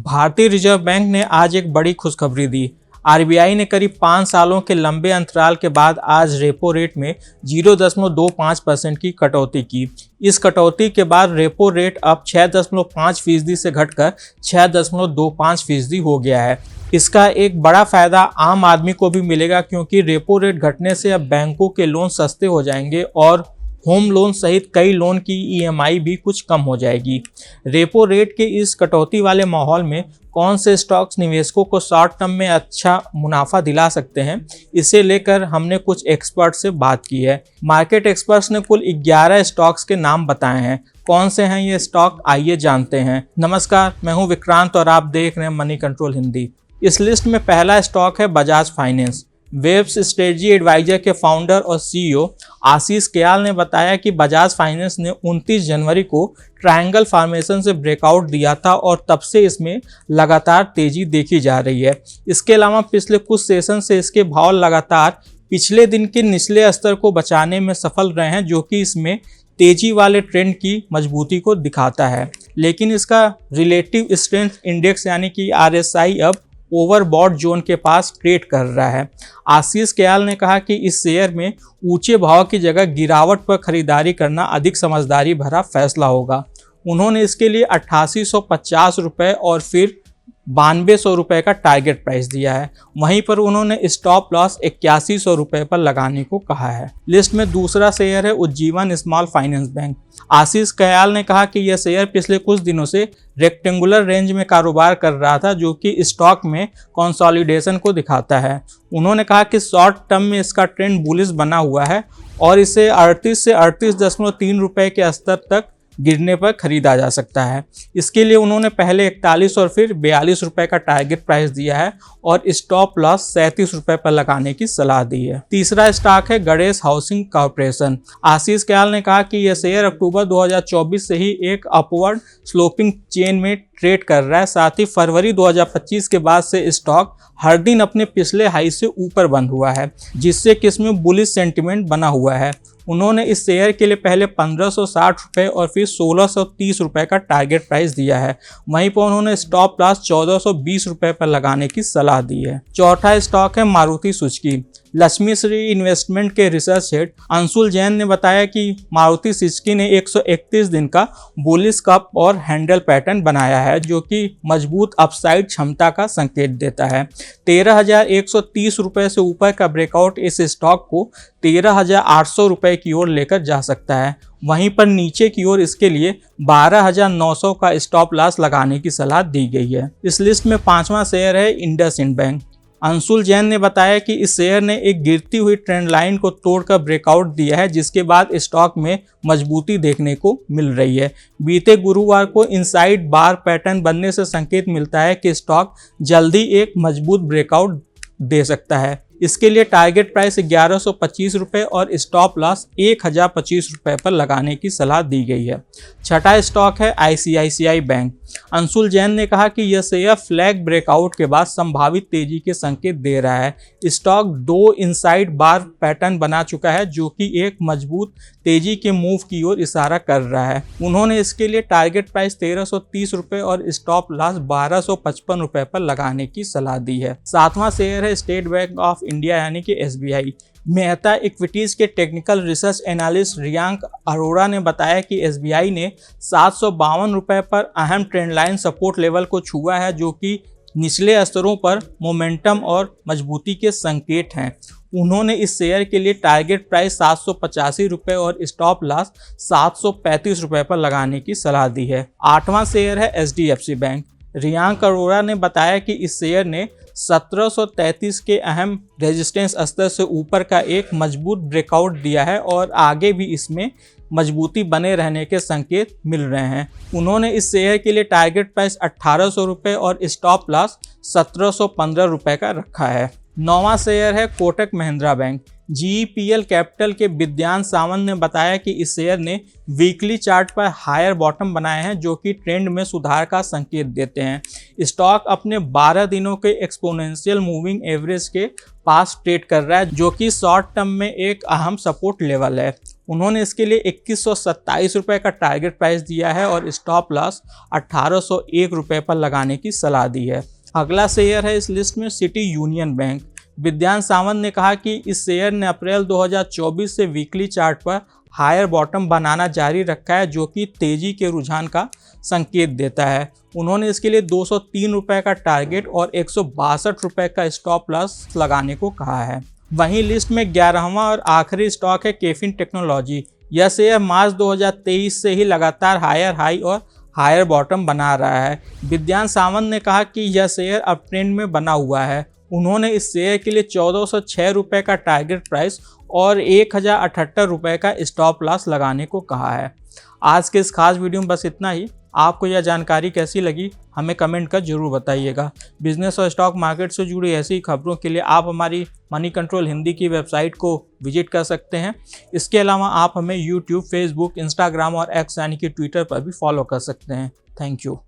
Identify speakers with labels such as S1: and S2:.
S1: भारतीय reserve bank ने आज एक बड़ी खुशखबरी दी। आरबीआई ने करीब 5 सालों के लंबे अंतराल के बाद आज रेपो रेट में 0.25% की कटौती की। इस कटौती के बाद रेपो रेट अब 6.5% से घटकर 6.25% हो गया है। इसका एक बड़ा फायदा आम आदमी को भी मिलेगा, क्योंकि रेपो रेट घटने से अब बैंकों के लोन सस्ते हो जाएंगे और होम लोन सहित कई लोन की ईएमआई भी कुछ कम हो जाएगी। रेपो रेट के इस कटौती वाले माहौल में कौन से स्टॉक्स निवेशकों को शॉर्ट टर्म में अच्छा मुनाफा दिला सकते हैं, इसे लेकर हमने कुछ एक्सपर्ट से बात की है। मार्केट एक्सपर्ट्स ने कुल 11 स्टॉक्स के नाम बताए हैं। कौन से हैं ये स्टॉक, आइए जानते हैं। नमस्कार, मैं हूं विक्रांत और आप देख रहे हैं मनी कंट्रोल हिंदी। इस लिस्ट में पहला स्टॉक है Bajaj Finance. Webs Strategy Advisor के फाउंडर और सीईओ आशीष कयाल ने बताया कि बजाज फाइनेंस ने 29 जनवरी को ट्रायंगल फॉर्मेशन से ब्रेकआउट दिया था और तब से इसमें लगातार तेजी देखी जा रही है। इसके अलावा पिछले कुछ सेशन से इसके भाव लगातार पिछले दिन के निचले स्तर को बचाने में सफल रहे हैं, जो कि इसमें तेजी वाले ट्रेंड की मजबूती को दिखाता है। लेकिन इसका रिलेटिव स्ट्रेंथ इंडेक्स यानी कि RSI अब ओवरबॉट जोन के पास ट्रेड कर रहा है। आशीष कयाल ने कहा कि इस शेयर में ऊंचे भाव की जगह गिरावट पर खरीदारी करना अधिक समझदारी भरा फैसला होगा। उन्होंने इसके लिए 8850 रुपये और फिर 9200 रुपये का टारगेट प्राइस दिया है। वहीं पर उन्होंने स्टॉप लॉस 8100 रुपये पर लगाने को कहा है। लिस्ट में दूसरा शेयर है उज्जीवन स्मॉल फाइनेंस बैंक। आशीष कयाल ने कहा कि यह शेयर पिछले कुछ दिनों से रेक्टेंगुलर रेंज में कारोबार कर रहा था, जो कि स्टॉक में कंसोलिडेशन को दिखाता है। उन्होंने कहा कि शॉर्ट टर्म में इसका ट्रेंड बुलिश बना हुआ है और इसे 38 से 38.3 रुपये के स्तर तक गिरने पर खरीदा जा सकता है। इसके लिए उन्होंने पहले 41 और फिर 42 रुपये का टारगेट प्राइस दिया है और स्टॉप लॉस 37 रुपये पर लगाने की सलाह दी है। तीसरा स्टॉक है गणेश हाउसिंग कॉर्पोरेशन। आशीष कयाल ने कहा कि यह शेयर अक्टूबर 2024 से ही एक अपवर्ड स्लोपिंग चेन में ट्रेड कर रहा है। साथ ही फरवरी 2025 के बाद से स्टॉक हर दिन अपने पिछले हाई से ऊपर बंद हुआ है, जिससे कि इसमें बुलिश सेंटिमेंट बना हुआ है। उन्होंने इस शेयर के लिए पहले 1560 रुपये और फिर 1630 रुपये का टारगेट प्राइस दिया है। वहीं पर उन्होंने स्टॉप लॉस 1420 रुपये पर लगाने की सलाह दी है। चौथा स्टॉक है मारुति सुजुकी। लक्ष्मी श्री इन्वेस्टमेंट के रिसर्च हेड अंशुल जैन ने बताया कि मारुति सुजुकी ने 131 दिन का बुलिश कप और हैंडल पैटर्न बनाया है, जो कि मजबूत अपसाइड क्षमता का संकेत देता है। 13,130 रुपये से ऊपर का ब्रेकआउट इस स्टॉक को 13,800 रुपये की ओर लेकर जा सकता है। वहीं पर नीचे की ओर इसके लिए 12,900 का स्टॉप लॉस लगाने की सलाह दी गई है। इस लिस्ट में पांचवा शेयर है इंडसइंड बैंक। अंशुल जैन ने बताया कि इस शेयर ने एक गिरती हुई ट्रेंड लाइन को तोड़कर ब्रेकआउट दिया है, जिसके बाद स्टॉक में मजबूती देखने को मिल रही है। बीते गुरुवार को इनसाइड बार पैटर्न बनने से संकेत मिलता है कि स्टॉक जल्दी एक मजबूत ब्रेकआउट दे सकता है। इसके लिए टारगेट प्राइस 1125 रुपये और स्टॉप लॉस 1025 रुपये पर लगाने की सलाह दी गई है। छठा स्टॉक है ICICI बैंक। अंशुल जैन ने कहा कि यह शेयर फ्लैग ब्रेकआउट के बाद संभावित तेजी के संकेत दे रहा है। स्टॉक 2 इनसाइड बार पैटर्न बना चुका है, जो कि एक मजबूत तेजी के मूव की ओर इशारा कर रहा है। उन्होंने इसके लिए टारगेट प्राइस 1330 रुपये और स्टॉप लॉस 1255 रुपये पर लगाने की सलाह दी है। सातवां शेयर है स्टेट बैंक ऑफ इंडिया यानी कि SBI। मेहता इक्विटीज के टेक्निकल रिसर्च एनालिस्ट रियांक अरोड़ा ने बताया कि SBI ने 752 रुपये पर अहम ट्रेंड लाइन सपोर्ट लेवल को छुआ है, जो कि निचले स्तरों पर मोमेंटम और मजबूती के संकेत हैं। उन्होंने इस शेयर के लिए टारगेट प्राइस 785 रुपये और स्टॉप लॉस 735 रुपये पर लगाने की सलाह दी है। आठवां शेयर है HDFC बैंक। रियांक अरोड़ा ने बताया कि इस शेयर ने 1733 के अहम रेजिस्टेंस स्तर से ऊपर का एक मजबूत ब्रेकआउट दिया है और आगे भी इसमें मजबूती बने रहने के संकेत मिल रहे हैं। उन्होंने इस शेयर के लिए टारगेट प्राइस 1800 रुपये और स्टॉप लॉस 1715 रुपये का रखा है। नौवां शेयर है Kotak Mahindra bank. GEPL capital के विद्यान सावंत ने बताया कि इस शेयर ने वीकली चार्ट पर हायर बॉटम बनाए हैं, जो कि ट्रेंड में सुधार का संकेत देते हैं। स्टॉक अपने 12 दिनों के एक्सपोनेंशियल मूविंग एवरेज के पास ट्रेड कर रहा है, जो कि शॉर्ट टर्म में एक अहम सपोर्ट लेवल है। उन्होंने इसके लिए 2127 रुपये का टारगेट प्राइस दिया है और स्टॉप लॉस 1801 रुपये पर लगाने की सलाह दी है। अगला शेयर है इस लिस्ट में सिटी यूनियन बैंक। विद्यान सावंत ने कहा कि इस शेयर ने अप्रैल 2024 से वीकली चार्ट पर हायर बॉटम बनाना जारी रखा है, जो कि तेजी के रुझान का संकेत देता है। उन्होंने इसके लिए 203 रुपये का टारगेट और 162 रुपये का स्टॉप लॉस लगाने को कहा है। वहीं लिस्ट में 11वां और आखिरी स्टॉक है केफिन टेक्नोलॉजी। यह शेयर मार्च 2023 से ही लगातार हायर हाई और हायर बॉटम बना रहा है। विद्यान सावंत ने कहा कि यह शेयर अप ट्रेंड में बना हुआ है। उन्होंने इस शेयर के लिए 1406 रुपये का टारगेट प्राइस और 1078 रुपये का स्टॉप लॉस लगाने को कहा है। आज के इस खास वीडियो में बस इतना ही। आपको यह जानकारी कैसी लगी हमें कमेंट कर जरूर बताइएगा। बिजनेस और स्टॉक मार्केट से जुड़ी ऐसी खबरों के लिए आप हमारी मनी कंट्रोल हिंदी की वेबसाइट को विजिट कर सकते हैं। इसके अलावा आप हमें यूट्यूब, फेसबुक, इंस्टाग्राम और एक्स यानी कि ट्विटर पर भी फॉलो कर सकते हैं। Thank you.